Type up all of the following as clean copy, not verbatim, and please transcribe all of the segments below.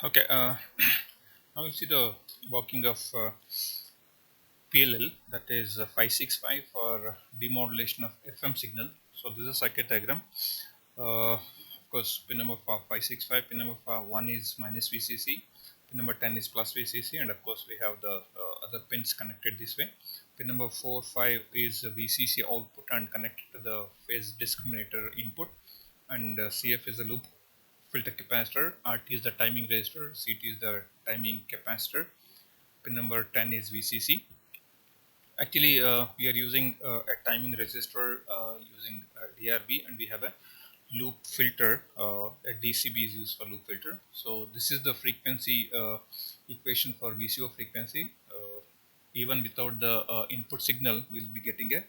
Okay, now we'll see the working of PLL, that is 565 for demodulation of FM signal. So this is a circuit diagram. Of course, pin number 565, pin number 1 is minus VCC, pin number 10 is plus VCC, and of course we have the other pins connected this way. Pin number 4, 5 is VCC output and connected to the phase discriminator input, and CF is the loop filter capacitor, RT is the timing resistor, CT is the timing capacitor, pin number 10 is VCC. Actually, we are using a timing resistor using DRB, and we have a loop filter. A DCB is used for loop filter. So this is the frequency equation for VCO frequency. Even without the input signal, we'll be getting a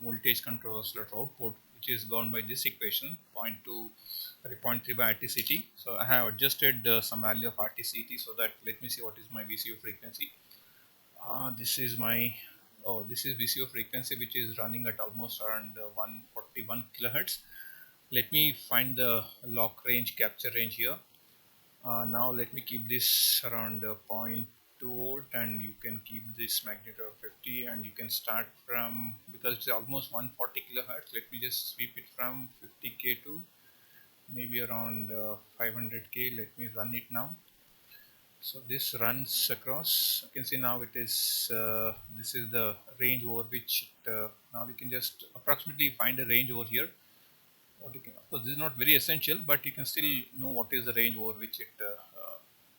voltage control oscillator output, which is governed by this equation 0.3 by RTCT. So I have adjusted some value of RTCT, so that let me see what is my VCO frequency. This is my this is VCO frequency, which is running at almost around 141 kilohertz. Let me find the lock range, capture range here. Now let me keep this around 0.2 volt, and you can keep this magnitude of 50, and you can start from, because it's almost 140 kilohertz, let me just sweep it from 50k to maybe around 500k. Let me run it now. So this runs across. You can see now it is this is the range over which it, now we can just approximately find a range over here. Of course, this is not very essential, but you can still know what is the range over which it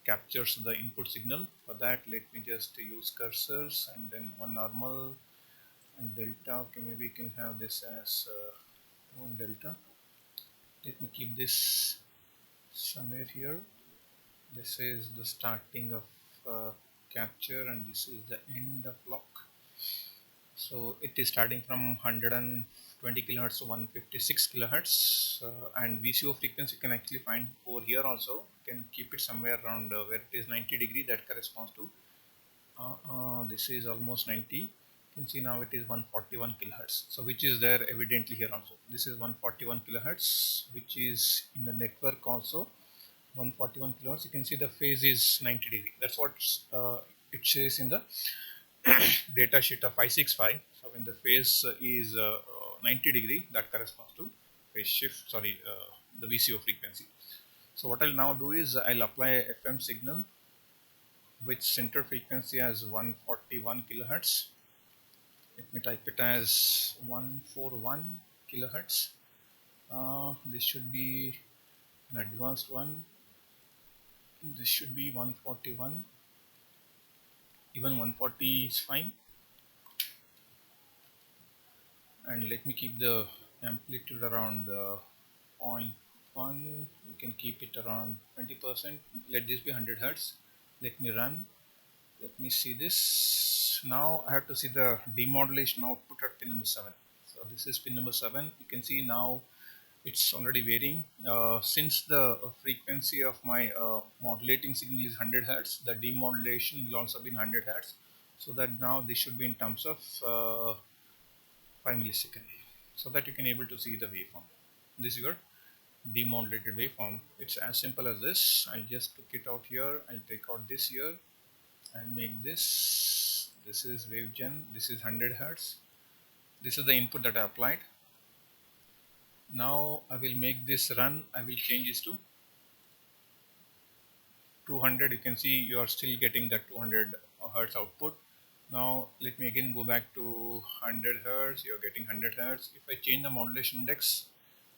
captures the input signal. For that, let me just use cursors and then one normal and delta. Okay, maybe you can have this as one delta. Let me keep this somewhere here. This is the starting of capture, and this is the end of lock. So it is starting from 120 kilohertz to 156 kilohertz, and VCO frequency you can actually find over here also. You can keep it somewhere around where it is 90 degree. That corresponds to this is almost 90. You can see now it is 141 kilohertz. So which is there evidently here also. This is 141 kilohertz, which is in the network also. 141 kilohertz. You can see the phase is 90 degree. That's what it says in the data sheet of 565. So when the phase is 90 degree, that corresponds to phase shift, sorry, the VCO frequency. So what I'll now do is I'll apply a FM signal with center frequency as 141 kilohertz. Let me type it as 141 kilohertz. This should be an advanced one. This should be 141. Even 140 is fine. And let me keep the amplitude around 0.1. You can keep it around 20%. Let this be 100 hertz. Let me run. Let me see this. Now I have to see the demodulation output at pin number 7. So this is pin number 7. You can see now it's already varying. Since the frequency of my modulating signal is 100 hertz, the demodulation will also be in 100 hertz. So that now this should be in terms of 5 milliseconds, so that you can able to see the waveform. This is your demodulated waveform. It's as simple as this. I just took it out here. I'll take out this here and make this. This is wavegen. This is 100 hertz. This is the input that I applied. Now I will make this run. I will change this to 200. You can see you are still getting that 200 hertz output. Now let me again go back to 100 hertz. You're getting 100 hertz. If I change the modulation index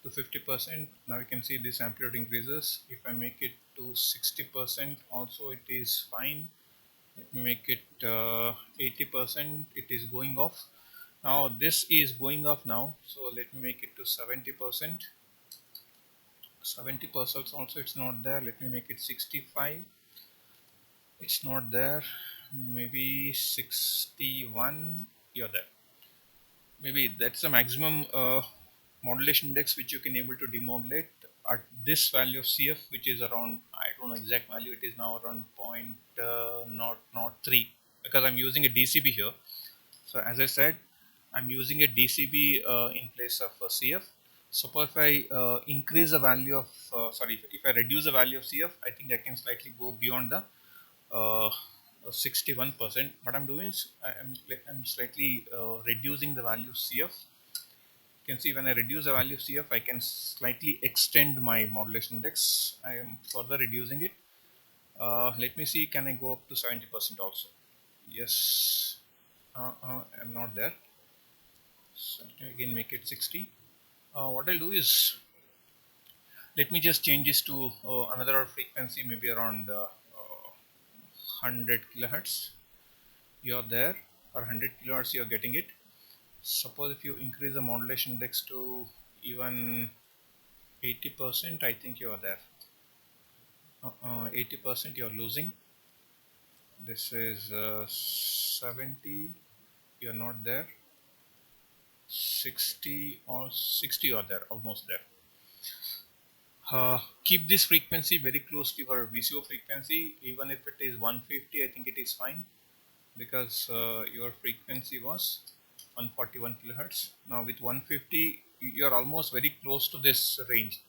to 50%, now you can see this amplitude increases. If I make it to 60%, also it is fine. Let me make it 80%. It is going off. Now this is going off now, so let me make it to 70%. 70% also it's not there. Let me make it 65. It's not there. Maybe 61. You're there. Maybe that's the maximum modulation index which you can able to demodulate at this value of CF, which is around, I don't know exact value. It is now around 0.03, because I'm using a DCB here. So as I said, I'm using a DCB in place of a CF. Suppose if I increase the value of sorry, if I reduce the value of CF, I think I can slightly go beyond the 61%. What I'm doing is I'm slightly reducing the value of CF. You can see when I reduce the value of CF, I can slightly extend my modulation index. I am further reducing it. Let me see, can I go up to 70% also? Yes. I'm not there. So again, make it 60. What I'll do is, let me just change this to another frequency, maybe around 100 kilohertz. You're there. For 100 kilohertz, you're getting it. Suppose if you increase the modulation index to even 80%, I think you are there. 80% you're losing. This is 70, you're not there. 60 or 60 you're there, almost there. Keep this frequency very close to your VCO frequency. Even if it is 150, I think it is fine, because your frequency was 141 kilohertz. Now with 150, you're almost very close to this range.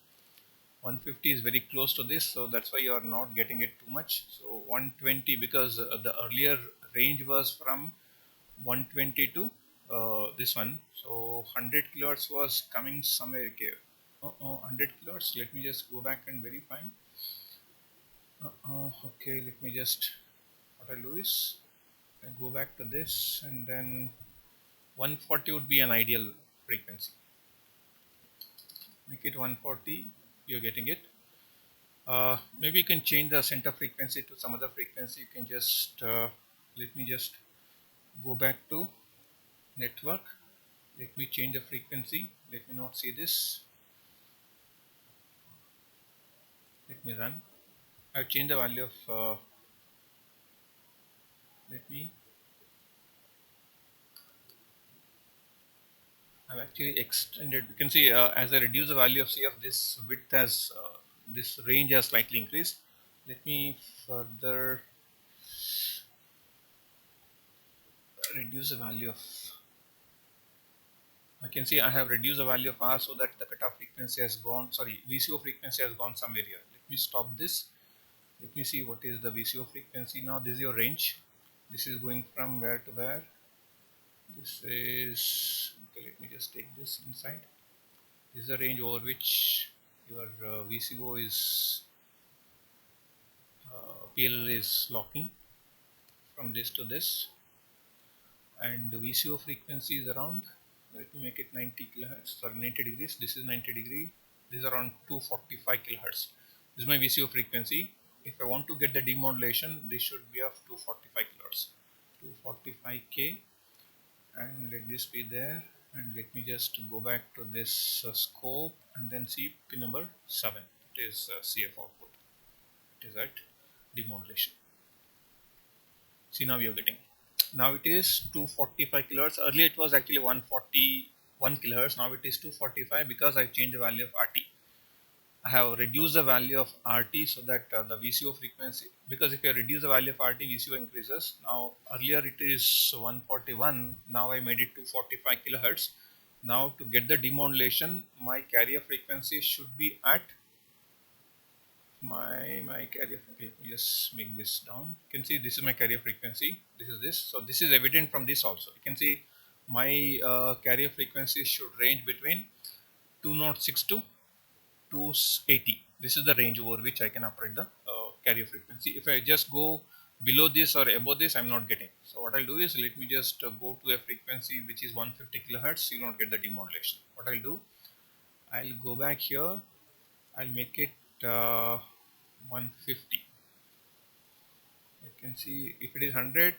150 is very close to this, so that's why you are not getting it too much. So 120, because the earlier range was from 120 to this one, so 100 kilohertz was coming somewhere. Okay. 100 kilohertz, let me just go back and verify. Okay, let me just, what I'll do is I'll go back to this, and then 140 would be an ideal frequency. Make it 140, you're getting it. Maybe you can change the center frequency to some other frequency. You can just let me just go back to network. Let me change the frequency. Let me not see this. Let me run. I've changed the value of I've actually extended. You can see as I reduce the value of CF, this width has this range has slightly increased. Let me further reduce the value of, I can see I have reduced the value of R so that the cutoff frequency has gone, sorry, VCO frequency has gone somewhere here. Let me stop this. Let me see what is the VCO frequency now. This is your range. This is going from where to where? This is, okay, let me just take this inside. This is the range over which your VCO is, PLL is locking from this to this, and the VCO frequency is around, let me make it 90 kilohertz, sorry, 90 degrees. This is 90 degree. This is around 245 kilohertz. This is my VCO frequency. If I want to get the demodulation, this should be of 245 kilohertz, 245k, and let this be there. And let me just go back to this scope and then see pin number 7. It is CF output. It is at demodulation. See, now you are getting. Now it is 245 kilohertz. Earlier it was actually 141 kilohertz. Now it is 245 because I changed the value of RT. I have reduced the value of RT so that the VCO frequency, because if you reduce the value of RT, VCO increases. Now earlier it is 141, now I made it 245 kilohertz. Now to get the demodulation, my carrier frequency should be at my carrier frequency. Let me just make this down. You can see this is my carrier frequency. This is this. So this is evident from this also. You can see my carrier frequency should range between 206 to 280. This is the range over which I can operate the carrier frequency. If I just go below this or above this, I'm not getting. So what I'll do is, let me just go to a frequency which is 150 kilohertz. You'll not get the demodulation. What I'll do, I'll go back here. I'll make it 150. You can see if it is 100.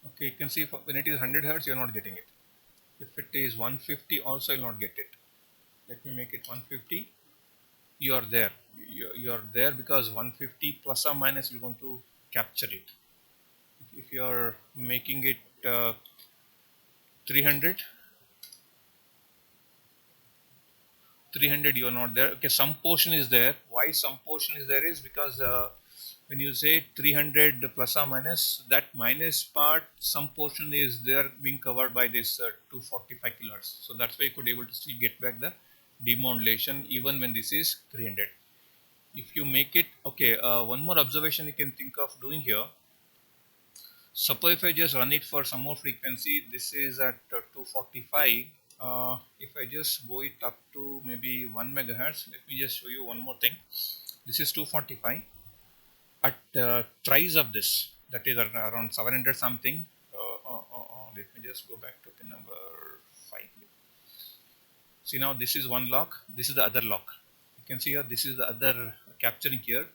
Okay, you can see when it is 100 hertz, you're not getting it. If it is 150 also, I'll not get it. Let me make it 150. You are there. You are there because 150 plus or minus we're going to capture it. If you are making it 300, you are not there. Okay, some portion is there. Why some portion is there is because when you say 300 plus or minus, that minus part, some portion is there being covered by this 245 kilohertz. So that's why you could able to still get back the demodulation even when this is 300. If you make it, okay, one more observation you can think of doing here. Suppose if I just run it for some more frequency, this is at 245. If I just go it up to maybe 1 megahertz, let me just show you one more thing. This is 245. At thrice of this, that is around 700 something. Let me just go back to pin number 5. See, now this is one lock, this is the other lock. You can see here, this is the other capturing here.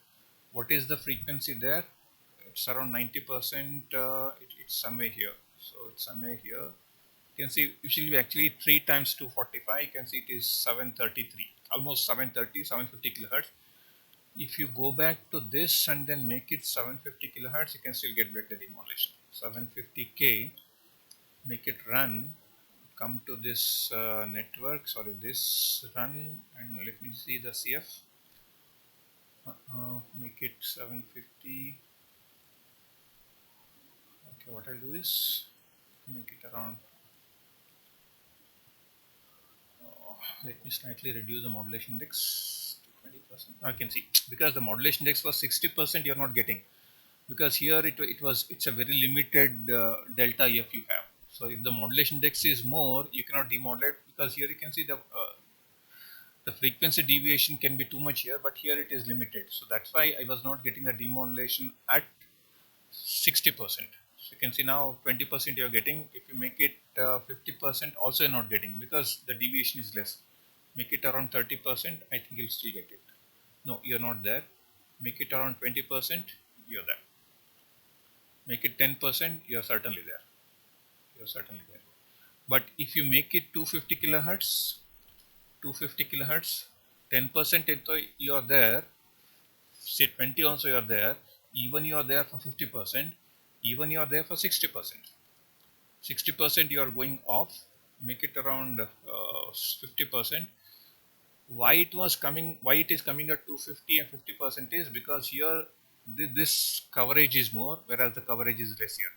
What is the frequency there? It's around 90%. It's somewhere here. So it's somewhere here. You can see usually actually 3 times 245. You can see it is 733, almost 730, 750 kilohertz. If you go back to this and then make it 750 kilohertz, you can still get back the demodulation. 750k, make it run, come to this network, sorry, this run, and let me see the CF. Make it 750. Okay, what I'll do is make it around. Let me slightly reduce the modulation index to 20%. I can see because the modulation index was 60%, you're not getting, because here it's a very limited delta EF you have. So if the modulation index is more, you cannot demodulate, because here you can see the frequency deviation can be too much here, but here it is limited. So that's why I was not getting the demodulation at 60%. So you can see now 20% you're getting. If you make it 50%, also you're not getting, because the deviation is less. Make it around 30%, I think you'll still get it. No, you're not there. Make it around 20%, you're there. Make it 10%, you're certainly there. You're certainly there. But if you make it 250 kilohertz, 10% you're there. Say 20 also you're there. Even you're there for 50%. Even you're there for 60%. 60% you are going off. Make it around 50%. Why it is coming at 250 and 50% is because here this coverage is more, whereas the coverage is less here.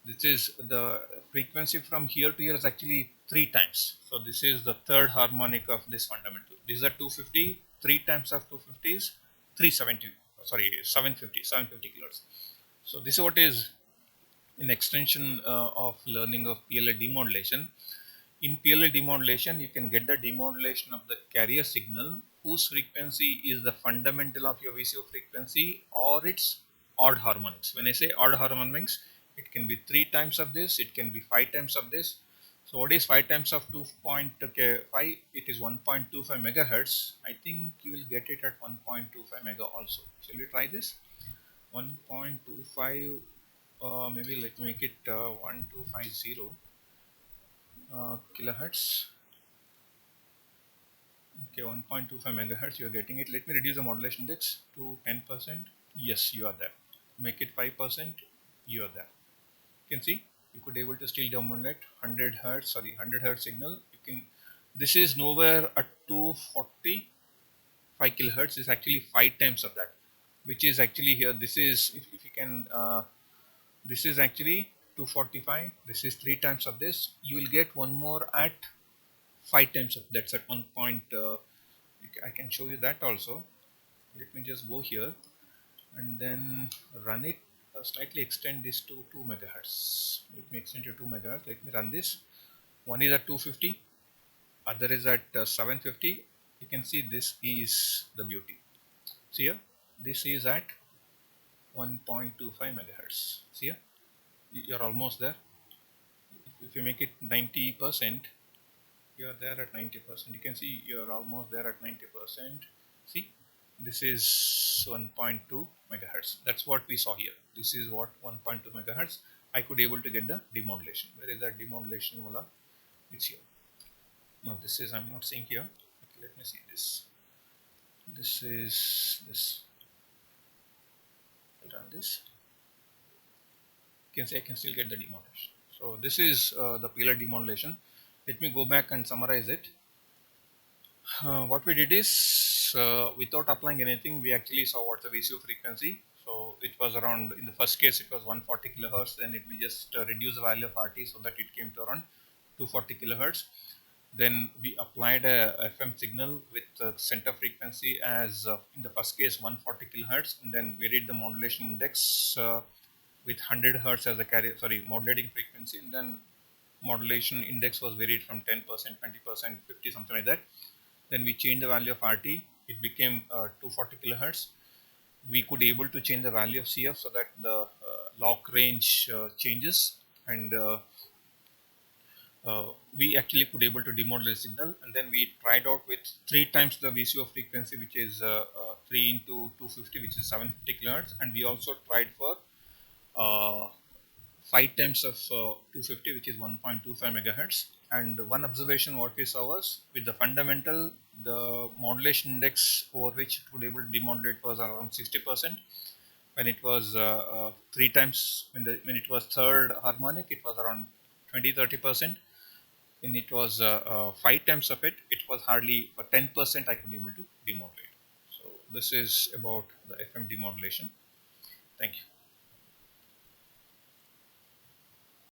This is the frequency from here to here is actually 3 times. So this is the third harmonic of this fundamental. This is a 250, 3 times of 250 is 370, sorry, 750 kilohertz. So this is what is an extension of learning of PLL demodulation. In PLL demodulation, you can get the demodulation of the carrier signal whose frequency is the fundamental of your VCO frequency or its odd harmonics. When I say odd harmonics, it can be 3 times of this, it can be 5 times of this. So what is 5 times of 2.5? It is 1.25 megahertz. I think you will get it at 1.25 mega also. Shall we try this? 1.25, maybe let me make it 1250 kilohertz. Okay, 1.25 megahertz, you're getting it. Let me reduce the modulation index to 10%. Yes, you are there. Make it 5%, you are there. You can see you could able to still demodulate 100 hertz signal. You can, this is nowhere at 245 kilohertz, is actually 5 times of that, which is actually here. This is, if you can, this is actually 245, this is 3 times of this. You will get one more at 5 times of that's at 1 point. I can show you that also. Let me just go here and then run it. Slightly extend this to 2 megahertz. Let me extend to 2 megahertz. Let me run this. One is at 250, other is at 750. You can see this is the beauty. See here, this is at 1.25 megahertz. See here, you're almost there. If you make it 90%, you're there at 90%. You can see you're almost there at 90%. See, this is 1.2 megahertz. That's what we saw here. This is what 1.2 megahertz. I could able to get the demodulation. Where is that demodulation? Voila, it's here. No, this is, I'm not seeing here. Okay, let me see this. This is this. I'll run this. You can see I can still get the demodulation. So this is the PLL demodulation. Let me go back and summarize it. What we did is, without applying anything, we actually saw what's the VCO frequency. So it was around, in the first case it was 140 kilohertz, then we just reduced the value of RT so that it came to around 240 kilohertz. Then we applied a FM signal with center frequency as in the first case 140 kilohertz, and then varied the modulation index with 100 hertz as the carrier, modulating frequency, and then modulation index was varied from 10%, 20%, 50, something like that. Then we changed the value of RT, it became 240 kilohertz. We could able to change the value of CF so that the lock range changes, and we actually could able to demodulate signal. And then we tried out with 3 times the VCO frequency, which is 3 into 250, which is 750 kilohertz, and we also tried for 5 times of 250, which is 1.25 megahertz. And one observation what we saw was, with the fundamental, the modulation index over which it would able to demodulate was around 60%. When it was 3 times, when it was third harmonic, it was around 20-30%. When it was 5 times of it, it was hardly 10% I could be able to demodulate. So this is about the FM demodulation. Thank you.